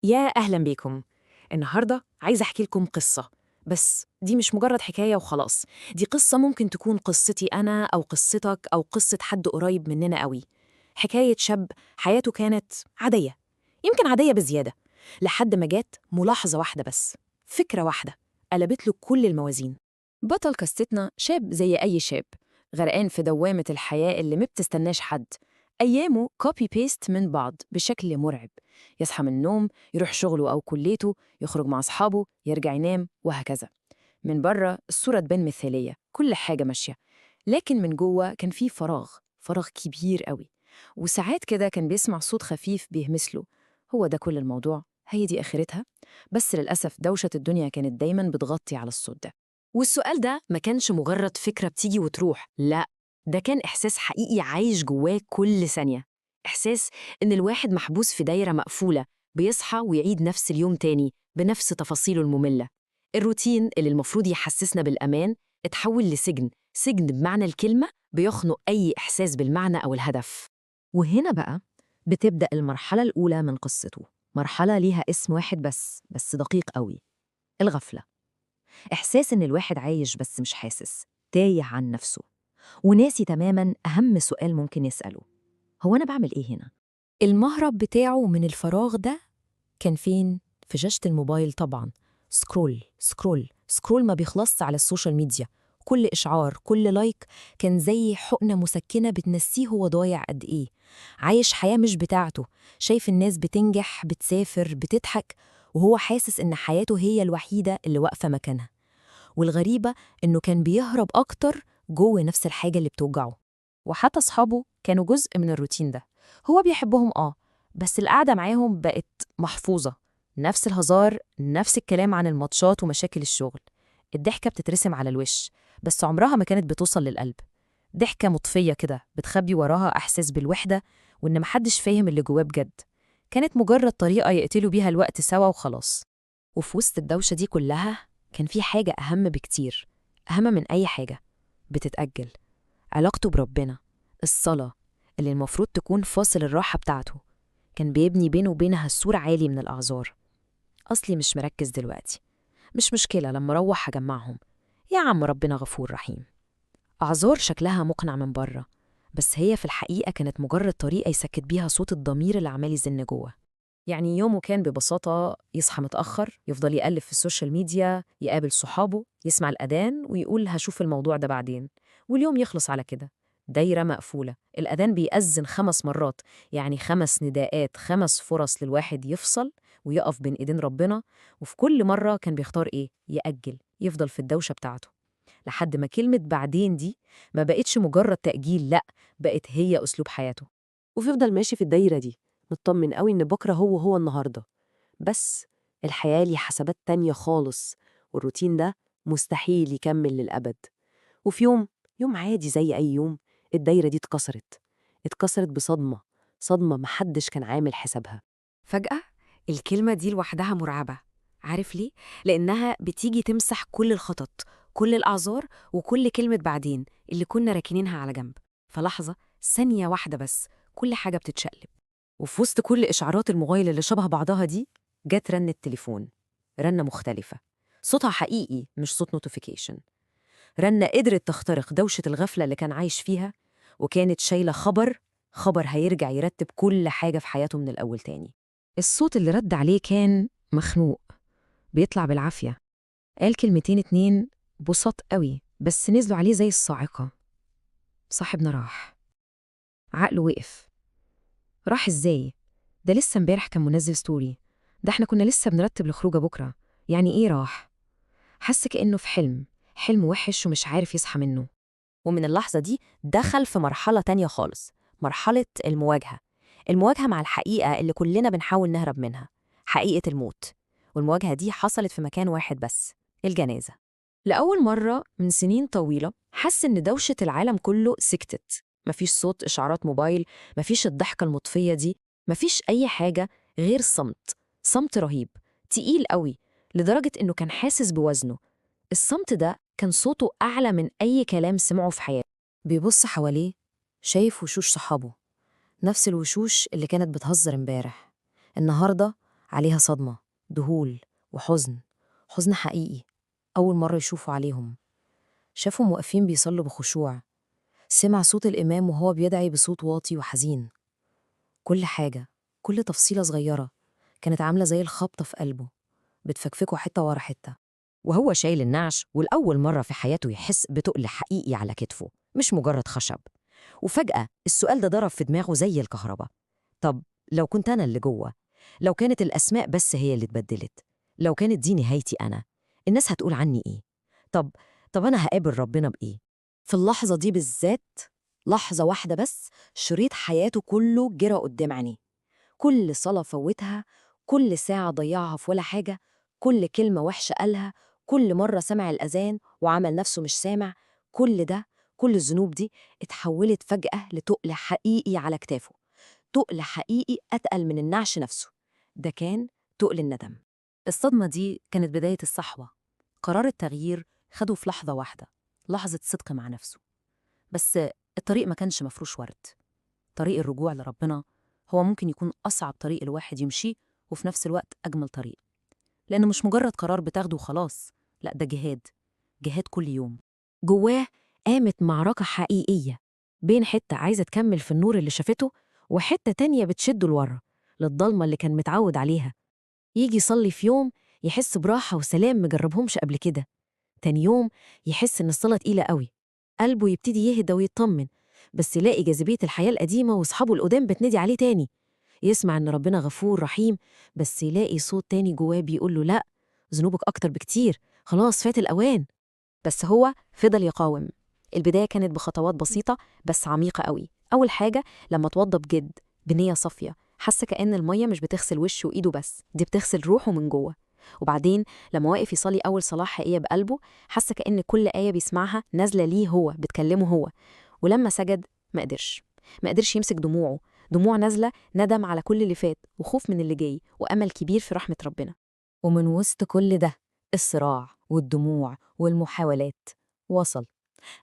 يا أهلا بيكم. النهاردة عايزة أحكي لكم قصة، بس دي مش مجرد حكاية وخلاص. دي قصة ممكن تكون قصتي أنا أو قصتك أو قصة حد قريب مننا قوي. حكاية شاب حياته كانت عادية، يمكن عادية بزيادة، لحد ما جات ملاحظة واحدة بس، فكرة واحدة قلبت له كل الموازين. بطل قصتنا شاب زي أي شاب، غرقان في دوامة الحياة اللي ما بتستناش حد. أيامه كوبي بيست من بعض بشكل مرعب. يصحى من النوم، يروح شغله أو كليته، يخرج مع أصحابه، يرجع ينام، وهكذا. من بره الصورة تبان مثالية، كل حاجة ماشية، لكن من جوه كان فيه فراغ، فراغ كبير قوي. وساعات كده كان بيسمع صوت خفيف بيهمس له: هو ده كل الموضوع؟ هي دي آخرتها؟ بس للأسف دوشة الدنيا كانت دايما بتغطي على الصوت ده. والسؤال ده ما كانش مجرد فكرة بتيجي وتروح، لا، ده كان إحساس حقيقي عايش جواه كل ثانية. إحساس إن الواحد محبوس في دايرة مقفولة، بيصحى ويعيد نفس اليوم تاني بنفس تفاصيله المملة. الروتين اللي المفروض يحسسنا بالأمان اتحول لسجن، سجن بمعنى الكلمة، بيخنق أي إحساس بالمعنى أو الهدف. وهنا بقى بتبدأ المرحلة الأولى من قصته، مرحلة ليها اسم واحد بس دقيق قوي: الغفلة. إحساس إن الواحد عايش بس مش حاسس، تايه عن نفسه، وناسي تماماً أهم سؤال ممكن يسأله: هو أنا بعمل إيه هنا؟ المهرب بتاعه من الفراغ ده كان فين؟ في شاشة الموبايل طبعاً. سكرول سكرول سكرول ما بيخلصش على السوشيال ميديا. كل إشعار، كل لايك كان زي حقنة مسكنة بتنسيه هو ضايع قد إيه. عايش حياة مش بتاعته، شايف الناس بتنجح، بتسافر، بتضحك، وهو حاسس إن حياته هي الوحيدة اللي واقفة مكانها. والغريبة إنه كان بيهرب أكتر جوه نفس الحاجة اللي بتوجعه. وحتى أصحابه كانوا جزء من الروتين ده. هو بيحبهم بس القعدة معاهم بقت محفوظة، نفس الهزار، نفس الكلام عن الماتشات ومشاكل الشغل. الضحكة بتترسم على الوش، بس عمرها ما كانت بتوصل للقلب. ضحكة مطفية كده بتخبي وراها إحساس بالوحدة، وإن محدش فاهم اللي جواه بجد. كانت مجرد طريقة يقتلوا بيها الوقت سوا وخلاص. وفي وسط الدوشة دي كلها كان في حاجة أهم بكتير، أهم من أي حاجة بتتأجل: علاقته بربنا، الصلاة، اللي المفروض تكون فاصل الراحة بتاعته. كان بيبني بينه وبينها سور عالي من الأعذار. أصلي مش مركز دلوقتي، مش مشكلة، لما أروح هجمعهم، يا عم ربنا غفور رحيم. أعذار شكلها مقنع من بره، بس هي في الحقيقة كانت مجرد طريقة يسكت بيها صوت الضمير اللي عمال يزن جوه. يعني يومه كان ببساطة يصحى متأخر، يفضل يقلب في السوشيال ميديا، يقابل صحابه، يسمع الأذان ويقول هشوف الموضوع ده بعدين، واليوم يخلص على كده. دايرة مقفولة، الأذان بيأذن 5 مرات، يعني 5 نداءات، 5 فرص للواحد يفصل ويقف بين إيدين ربنا. وفي كل مرة كان بيختار إيه؟ يأجل، يفضل في الدوشة بتاعته، لحد ما كلمة بعدين دي ما بقتش مجرد تأجيل، لأ، بقت هي أسلوب حياته. وفضل ماشي في الدايرة دي، مطمن قوي إن بكرة هو النهاردة. بس الحياة ليه حسابات تانية خالص، والروتين ده مستحيل يكمل للأبد. وفي يوم عادي زي أي يوم، الدايرة دي اتكسرت بصدمة، صدمة محدش كان عامل حسابها. فجأة الكلمة دي لوحدها مرعبة. عارف ليه؟ لأنها بتيجي تمسح كل الخطط، كل الأعذار، وكل كلمة بعدين اللي كنا راكنينها على جنب. فلحظة، ثانية واحدة بس، كل حاجة بتتشقلب. وفي وسط كل إشعارات الموبايل اللي شبه بعضها دي، جت رنة تليفون. رنة مختلفة، صوتها حقيقي مش صوت نوتيفيكيشن. رنة قدرت تخترق دوشة الغفلة اللي كان عايش فيها، وكانت شايلة خبر هيرجع يرتب كل حاجة في حياته من الأول تاني. الصوت اللي رد عليه كان مخنوق، بيطلع بالعافية. قال كلمتين اتنين بساط قوي، بس نزلوا عليه زي الصاعقة: صاحبنا راح. عقله وقف. راح ازاي؟ ده لسه امبارح كان منزل ستوري، ده احنا كنا لسه بنرتب الخروجة بكرة. يعني ايه راح؟ حس كأنه في حلم وحش ومش عارف يصحى منه. ومن اللحظة دي دخل في مرحلة تانية خالص، مرحلة المواجهة مع الحقيقة اللي كلنا بنحاول نهرب منها، حقيقة الموت. والمواجهة دي حصلت في مكان واحد بس: الجنازة. لأول مرة من سنين طويلة حس إن دوشة العالم كله سكتت. مفيش صوت إشعارات موبايل، مفيش الضحكة المطفية دي، مفيش أي حاجة غير صمت. صمت رهيب، تقيل قوي، لدرجة إنه كان حاسس بوزنه. الصمت ده كان صوته أعلى من أي كلام سمعه في حياته. بيبص حواليه، شايف وشوش صحابه، نفس الوشوش اللي كانت بتهزر امبارح، النهاردة عليها صدمة، ذهول وحزن، حزن حقيقي. أول مرة يشوفوا عليهم، شافهم واقفين بيصلوا بخشوع، سمع صوت الإمام وهو بيدعي بصوت واطي وحزين. كل حاجة، كل تفصيلة صغيرة كانت عاملة زي الخبطة في قلبه، بتفكفكه حتة ورا حتة. وهو شايل النعش والأول مرة في حياته يحس بتقل حقيقي على كتفه، مش مجرد خشب. وفجأة السؤال ده ضرب في دماغه زي الكهرباء. طب لو كنت أنا اللي جوه، لو كانت الأسماء بس هي اللي اتبدلت، لو كانت دي نهايتي أنا، الناس هتقول عني إيه؟ طب أنا هقابل ربنا بإيه؟ في اللحظة دي بالذات، لحظة واحدة بس، شريط حياته كله جرى قدام عينيه. كل صلاة فوتها، كل ساعة ضيعها في ولا حاجة، كل كلمة وحشة قالها، كل مرة سمع الأذان وعمل نفسه مش سامع، كل ده، كل الذنوب دي اتحولت فجأة لتقل حقيقي على كتافه. تقل حقيقي أتقل من النعش نفسه. ده كان تقل الندم. الصدمة دي كانت بداية الصحوة. قرار التغيير خده في لحظة واحدة، لحظة صدق مع نفسه. بس الطريق ما كانش مفروش ورد. طريق الرجوع لربنا هو ممكن يكون أصعب طريق الواحد يمشيه، وفي نفس الوقت أجمل طريق، لأنه مش مجرد قرار بتاخده وخلاص، لأ ده جهاد، جهاد كل يوم. جواه قامت معركة حقيقية بين حتة عايزة تكمل في النور اللي شافته، وحتة تانية بتشده لورا للضلمة اللي كان متعود عليها. يجي يصلي في يوم يحس براحة وسلام مجربهمش قبل كده، تاني يوم يحس إن الصلاة تقيلة قوي، قلبه يبتدي يهدى ويطمن، بس يلاقي جاذبية الحياة القديمة وأصحابه القدام بتنادي عليه تاني. يسمع إن ربنا غفور رحيم، بس يلاقي صوت تاني جواه بيقول له لأ، ذنوبك أكتر بكتير، خلاص فات الأوان. بس هو فضل يقاوم. البداية كانت بخطوات بسيطة بس عميقة قوي. أول حاجة، لما اتوضى بجد بنية صافية، حس كأن المية مش بتغسل وشه وإيده بس، دي بتغسل روحه من جوه. وبعدين لما واقف يصلي أول صلاة حقيقية بقلبه، حس كأن كل آية بيسمعها نازلة ليه هو، بتكلمه هو. ولما سجد ما قدرش يمسك دموعه، دموع نازلة ندم على كل اللي فات وخوف من اللي جاي وأمل كبير في رحمة ربنا. ومن وسط كل ده، الصراع والدموع والمحاولات، وصل.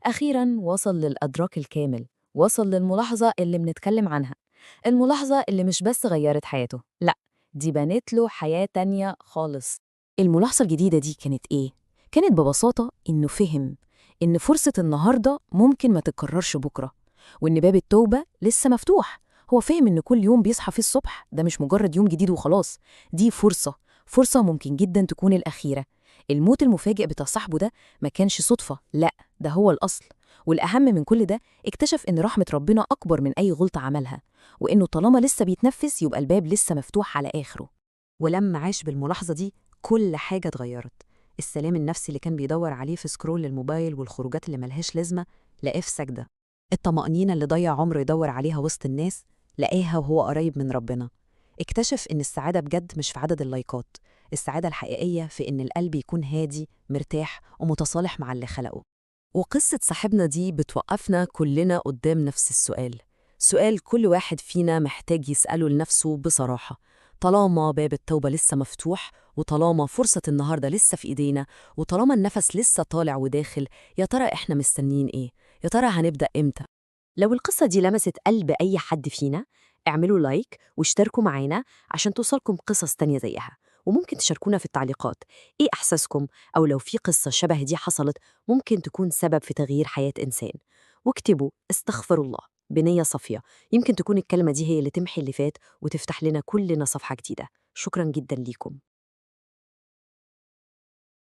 أخيراً وصل للأدراك الكامل، وصل للملاحظة اللي بنتكلم عنها. الملاحظة اللي مش بس غيرت حياته، لأ، دي بنت له حياة تانية خالص. الملاحظة الجديدة دي كانت إيه؟ كانت ببساطة إنه فهم إن فرصة النهاردة ممكن ما تتكررش بكرة، وإن باب التوبة لسه مفتوح. هو فهم إن كل يوم بيصحى فيه الصبح ده مش مجرد يوم جديد وخلاص، دي فرصة ممكن جدا تكون الأخيرة. الموت المفاجئ بتاع صاحبه ده ما كانش صدفة، لأ، ده هو الأصل. والأهم من كل ده، اكتشف إن رحمة ربنا أكبر من أي غلطة عملها، وإنه طالما لسه بيتنفس يبقى الباب لسه مفتوح على آخره. ولما عاش بالملاحظة دي، كل حاجة اتغيرت. السلام النفسي اللي كان بيدور عليه في سكرول الموبايل والخروجات اللي ملهاش لازمة، لقاه في سجدة. الطمأنينة اللي ضيع عمره يدور عليها وسط الناس، لقاها وهو قريب من ربنا. اكتشف إن السعادة بجد مش في عدد اللايكات، السعادة الحقيقية في إن القلب يكون هادي، مرتاح ومتصالح مع اللي خلقه. وقصة صاحبنا دي بتوقفنا كلنا قدام نفس السؤال، سؤال كل واحد فينا محتاج يسأله لنفسه بصراحة. طالما باب التوبة لسه مفتوح، وطالما فرصة النهاردة لسه في إيدينا، وطالما النفس لسه طالع وداخل، يا ترى إحنا مستنيين إيه؟ يا ترى هنبدأ إمتى؟ لو القصة دي لمست قلب أي حد فينا، اعملوا لايك واشتركوا معانا عشان توصلكم قصص تانية زيها. وممكن تشاركونا في التعليقات إيه أحساسكم، أو لو في قصة شبه دي حصلت ممكن تكون سبب في تغيير حياة إنسان. واكتبوا استغفر الله بنية صافية، يمكن تكون الكلمة دي هي اللي تمحي اللي فات وتفتح لنا كلنا صفحة جديدة. شكرا جدا ليكم.